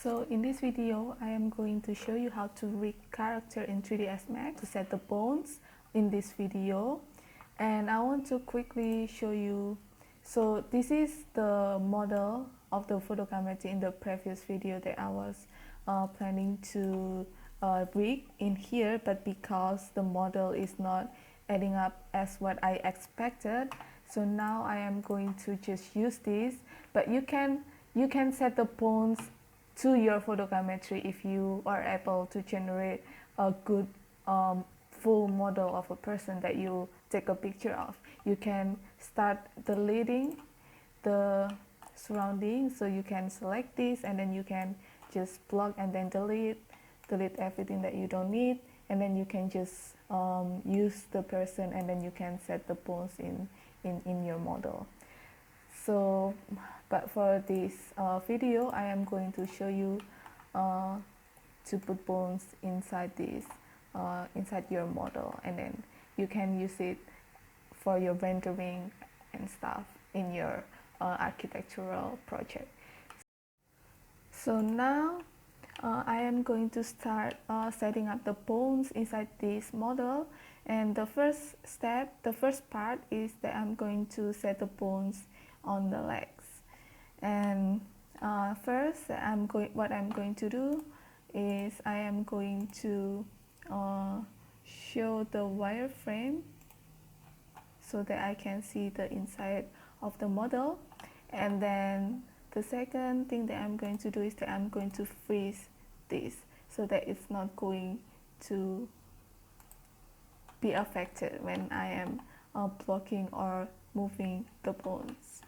So in this video, I am going to show you how to rig character in 3ds Max to set the bones in this video. And I want to quickly show you, so this is the model of the photogrammetry in the previous video that I was planning to rig in here, but because the model is not adding up as what I expected, so now I am going to just use this. But you can set the bones to your photogrammetry if you are able to generate a good full model of a person that you take a picture of. You can start deleting the surroundings, so you can select this and then you can just plug and then delete everything that you don't need, and then you can just use the person and then you can set the bones in your model. So but for this video, I am going to show you to put bones inside this inside your model, and then you can use it for your rendering and stuff in your architectural project. So now I am going to start setting up the bones inside this model, and the first part is that I'm going to set the bones on the legs. And first, what I'm going to do is I am going to show the wireframe so that I can see the inside of the model. And then the second thing that I'm going to do is that I'm going to freeze this so that it's not going to be affected when I am blocking or moving the bones.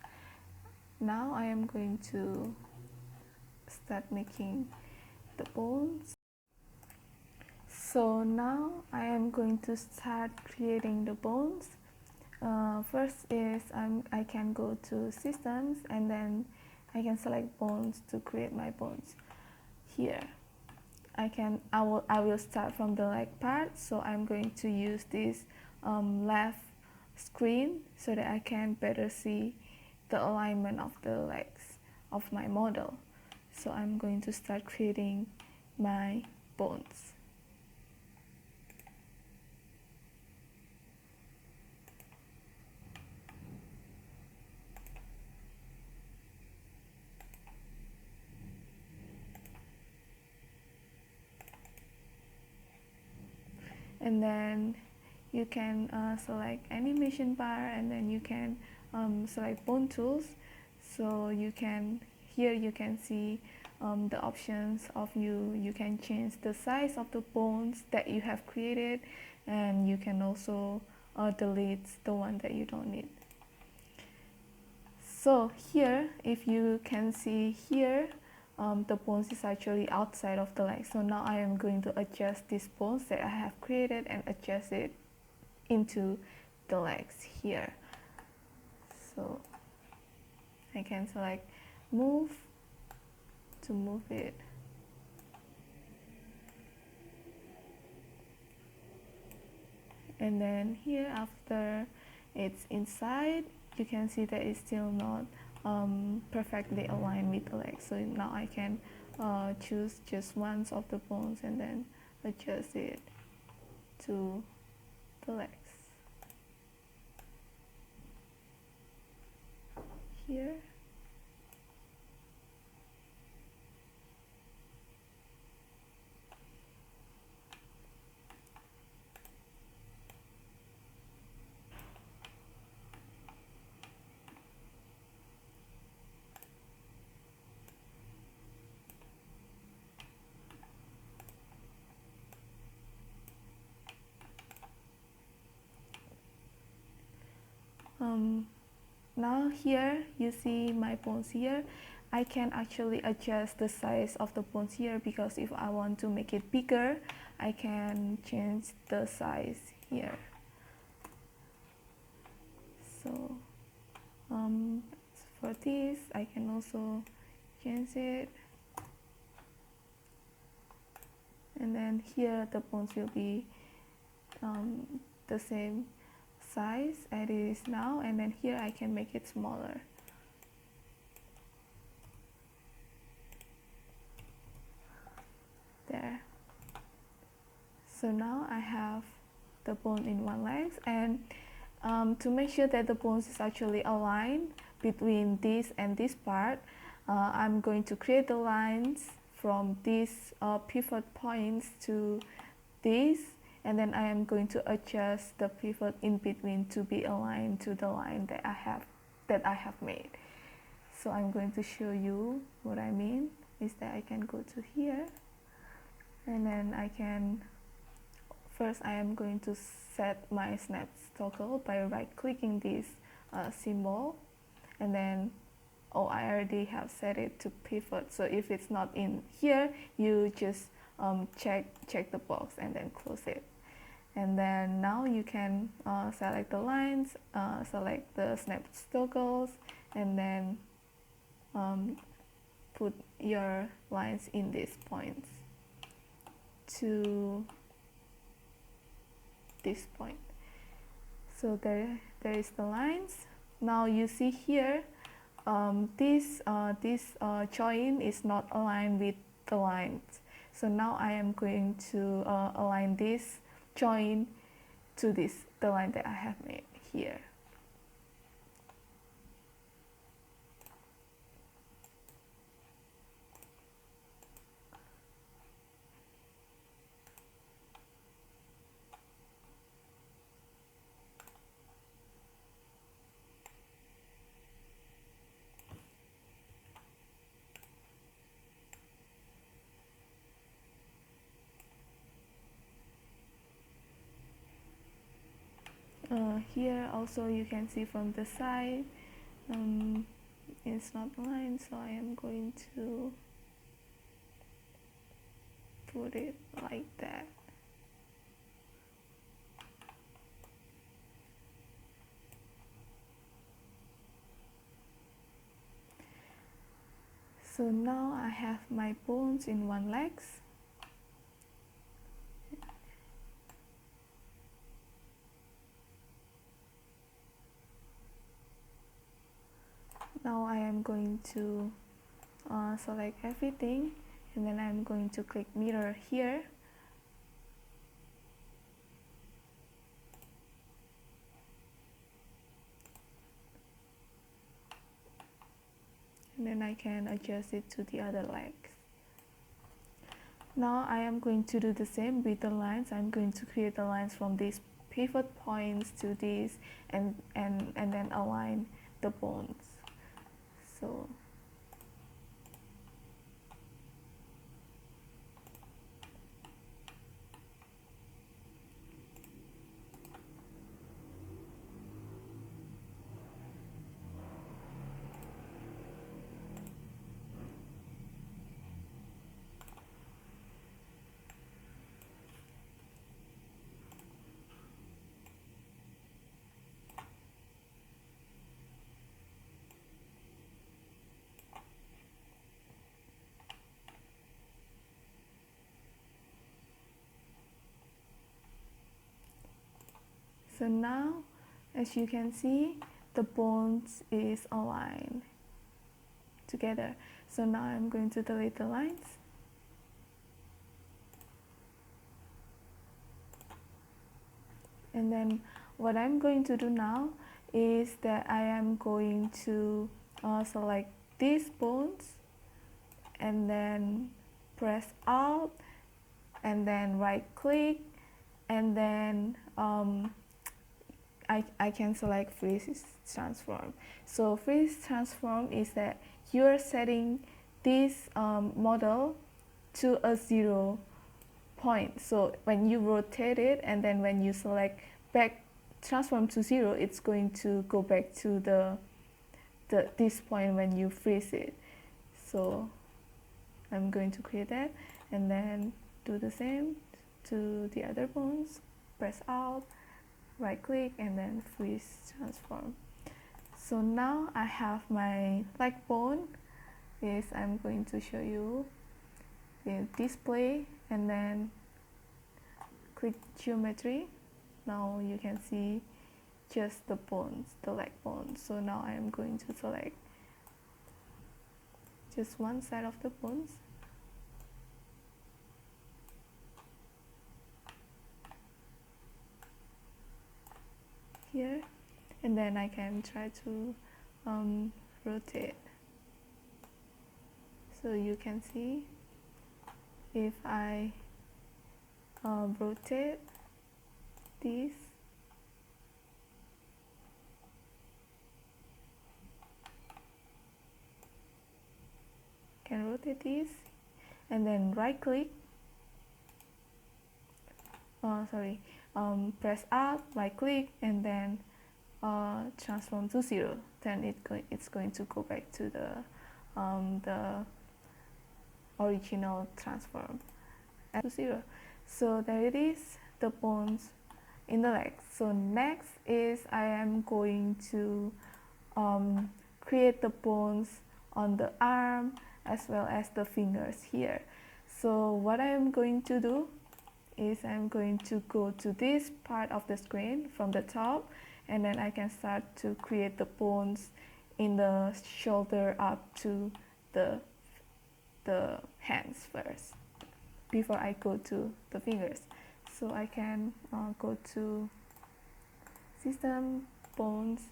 Now I am going to start making the bones. So now I am going to start creating the bones. First is I can go to systems and then I can select bones to create my bones. Here I will start from the leg part, so I'm going to use this left screen so that I can better see the alignment of the legs of my model. So I'm going to start creating my bones. And then you can select animation bar, and then you can select bone tools. So you can see the options of you can change the size of the bones that you have created, and you can also delete the one that you don't need. So here, if you can see here, the bones is actually outside of the leg. So now I am going to adjust these bones that I have created and adjust it into the legs here. So I can select move to move it. And then here, after it's inside, you can see that it's still not perfectly aligned with the legs. So now I can choose just one of the bones and then adjust it to the legs. Here. Now here you see my bones here. I can actually adjust the size of the bones here, because if I want to make it bigger, I can change the size here. So for this, I can also change it, and then here the bones will be the same size as it is now, and then here I can make it smaller. So now I have the bone in one leg, and to make sure that the bones is actually aligned between this and this part, I'm going to create the lines from these pivot points to this, and then I am going to adjust the pivot in between to be aligned to the line that I have made. So I'm going to show you what I mean is that I can go to here, and then first I am going to set my snap toggle by right clicking this symbol, and then I already have set it to pivot, so if it's not in here, you just check the box and then close it. And then now you can select the lines, select the snap toggles, and then put your lines in these points to this point. So there is the lines. Now you see here, this join is not aligned with the lines. So now I am going to align this join to the line that I have made here. Here also you can see from the side, it's not aligned, so I am going to put it like that. So now I have my bones in one leg. Now I am going to select everything, and then I'm going to click mirror here. And then I can adjust it to the other legs. Now I am going to do the same with the lines. I'm going to create the lines from these pivot points to this, and then align the bones. So So now, as you can see, the bones is aligned together. So now I'm going to delete the lines. And then what I'm going to do now is that I am going to select these bones, and then press Alt, and then right click, and then I can select freeze transform. So freeze transform is that you're setting this model to a 0 point. So when you rotate it, and then when you select back transform to 0, it's going to go back to this point when you freeze it. So I'm going to create that, and then do the same to the other bones. Press Alt, right click, and then freeze transform. So now I have my leg bone. Is I'm going to show you in display, and then click geometry. Now you can see just the bones, the leg bones. So now I am going to select just one side of the bones. here, and then I can try to rotate. So you can see if I rotate this, can rotate this, and then right click, press up, right click, and then transform to 0. Then it's going to go back to the original transform to 0. So there it is, the bones in the legs. So next is I am going to create the bones on the arm as well as the fingers here. So what I am going to do is I'm going to go to this part of the screen from the top, and then I can start to create the bones in the shoulder up to the hands first before I go to the fingers. So I can go to system, bones,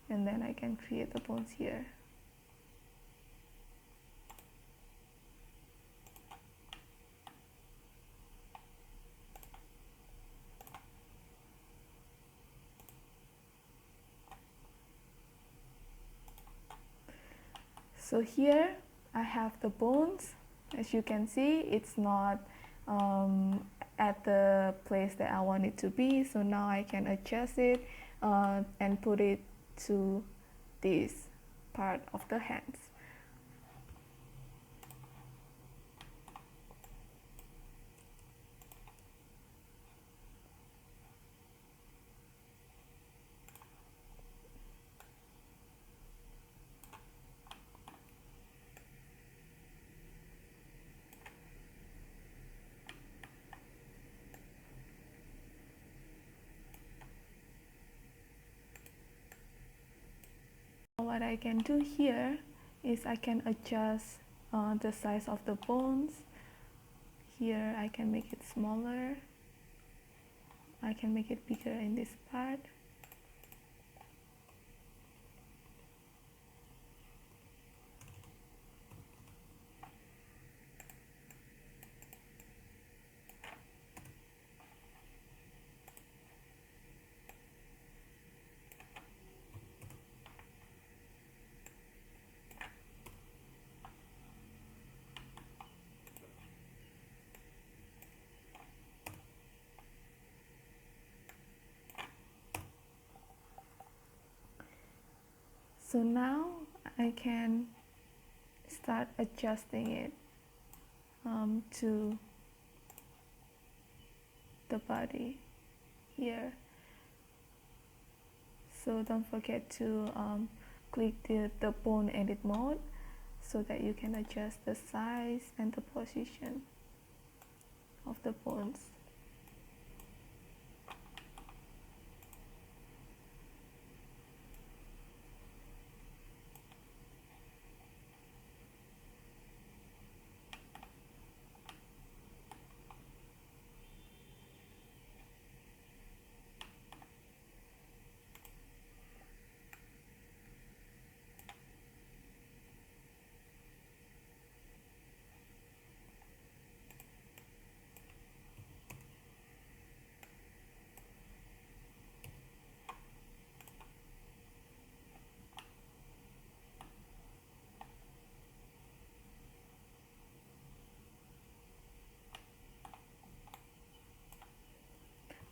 and then I can create the bones here. So here I have the bones. As you can see, it's not at the place that I want it to be. So now I can adjust it and put it to this part of the hands. What I can do here is I can adjust the size of the bones. Here I can make it smaller. I can make it bigger in this part. So now I can start adjusting it to the body here. So don't forget to click the bone edit mode so that you can adjust the size and the position of the bones.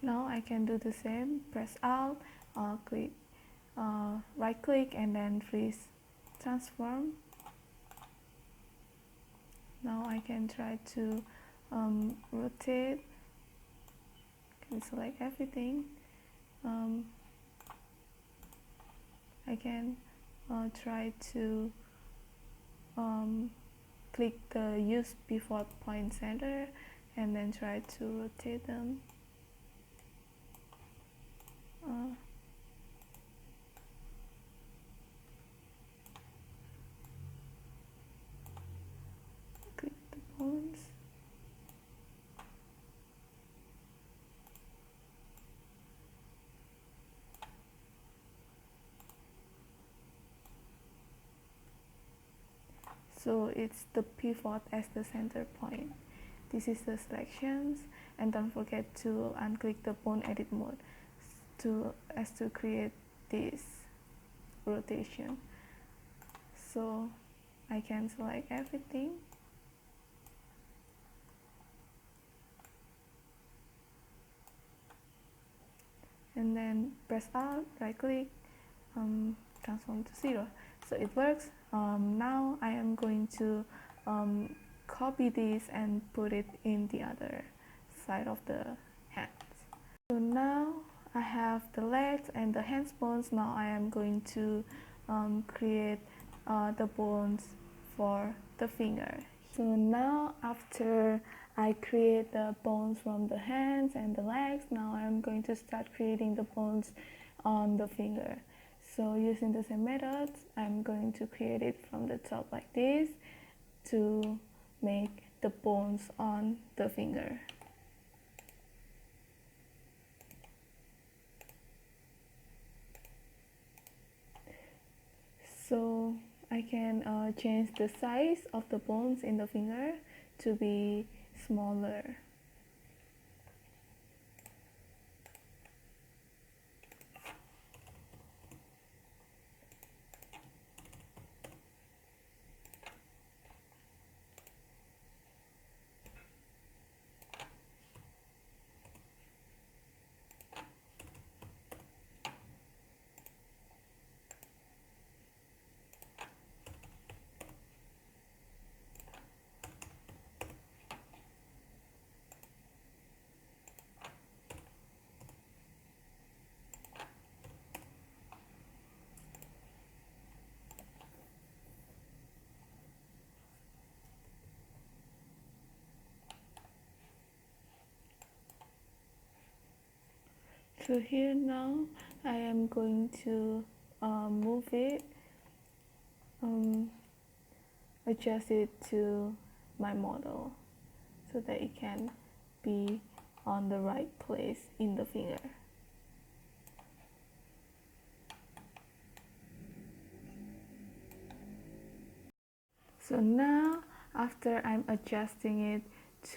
Now I can do the same, press Alt, click, right click, and then freeze transform. Now I can try to rotate, can select everything. I can try to click the use before point center and then try to rotate them. Click the bones. so it's the pivot as the center point. This is the selections, and don't forget to unclick the bone edit mode to create this rotation. So I can select everything, and then press Alt, right click, transform to 0. So it works. Now I am going to copy this and put it in the other side of the hands. So now I have the legs and the hands bones. Now I am going to create the bones for the finger. So now after I create the bones from the hands and the legs, now I am going to start creating the bones on the finger. So using the same method, I'm going to create it from the top like this to make the bones on the finger. So I can change the size of the bones in the finger to be smaller. So here now I am going to move it, adjust it to my model so that it can be on the right place in the finger. So now after I'm adjusting it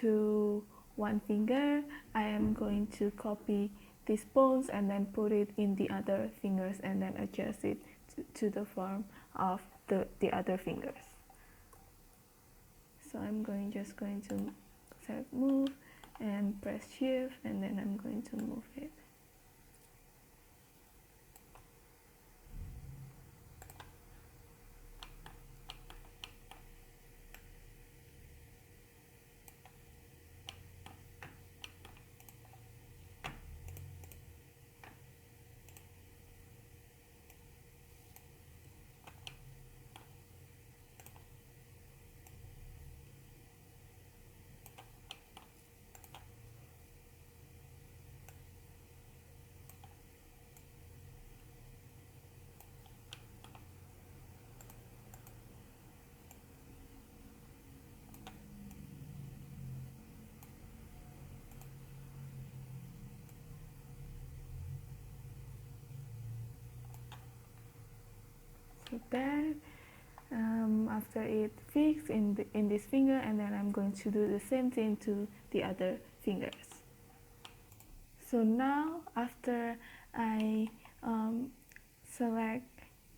to one finger, I am going to copy these bones and then put it in the other fingers and then adjust it to the form of the other fingers. So I'm just going to select move and press shift, and then I'm going to move it. Like that. After it fixed in this finger, and then I'm going to do the same thing to the other fingers. So now after I select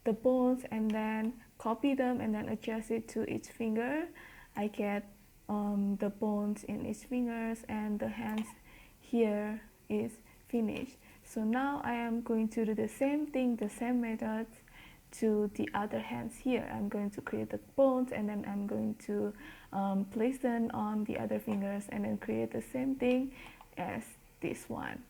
the bones and then copy them and then adjust it to each finger, I get the bones in each fingers, and the hands here is finished. So now I am going to do the same thing, the same method to the other hands here. I'm going to create the bones, and then I'm going to place them on the other fingers and then create the same thing as this one.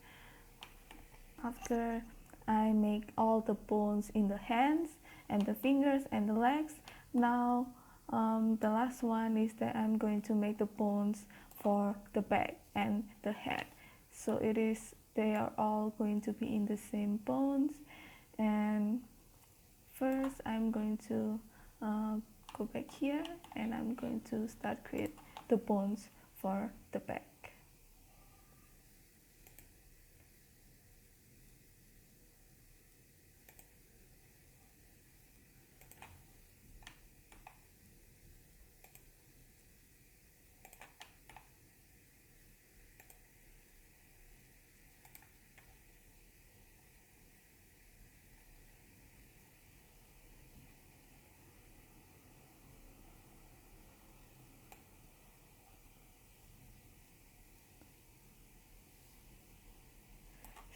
After I make all the bones in the hands and the fingers and the legs, now the last one is that I'm going to make the bones for the back and the head. So they are all going to be in the same bones. And first I'm going to go back here, and I'm going to start create the bones for the back.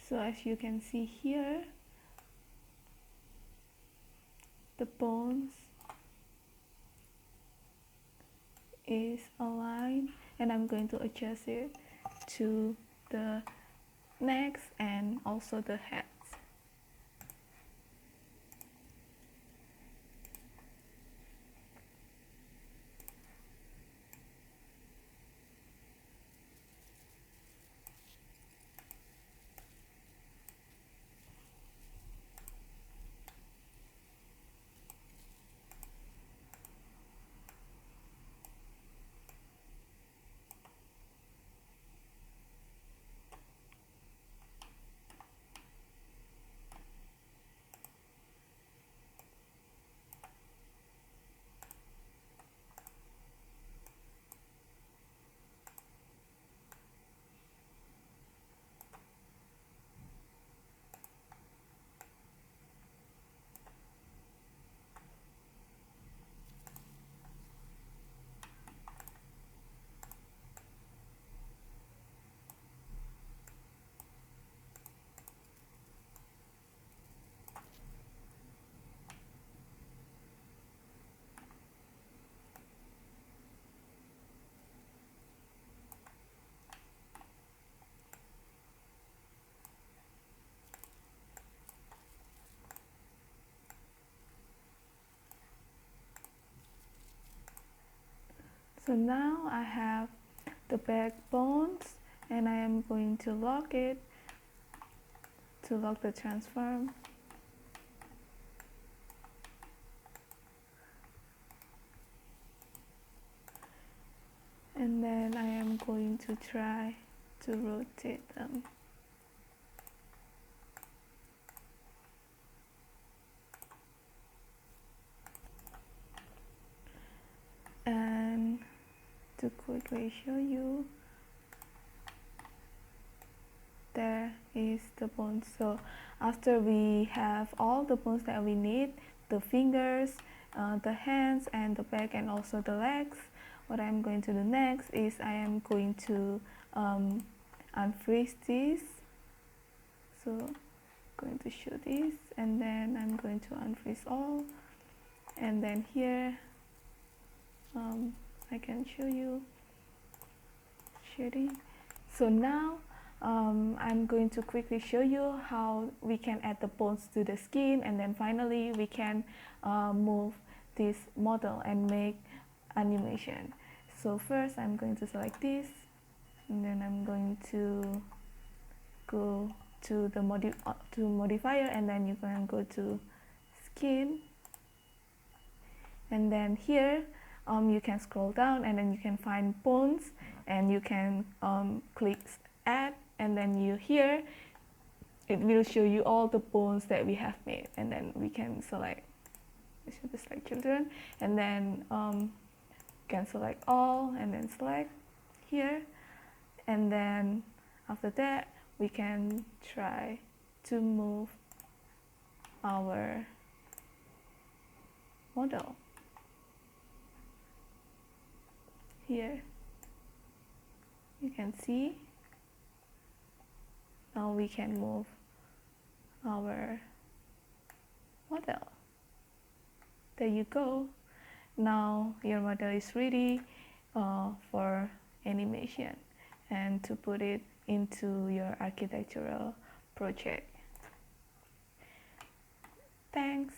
So as you can see here, the bones is aligned, and I'm going to adjust it to the necks and also the heads. So now I have the backbones, and I am going to lock it to lock the transform. And then I am going to try to rotate them. And to quickly show you, there is the bones. So after we have all the bones that we need, the fingers, the hands and the back and also the legs, what I'm going to do next is I am going to unfreeze this. So I'm going to show this, and then I'm going to unfreeze all, and then here I can show you shading. So now I'm going to quickly show you how we can add the bones to the skin, and then finally we can move this model and make animation. So first I'm going to select this, and then I'm going to go to the modifier, and then you can go to skin, and then here you can scroll down, and then you can find bones, and you can click add, and then here it will show you all the bones that we have made, and then we can select, we should select children, and then can select all, and then select here, and then after that we can try to move our model here. You can see now we can move our model. There you go. Now your model is ready for animation and to put it into your architectural project. Thanks.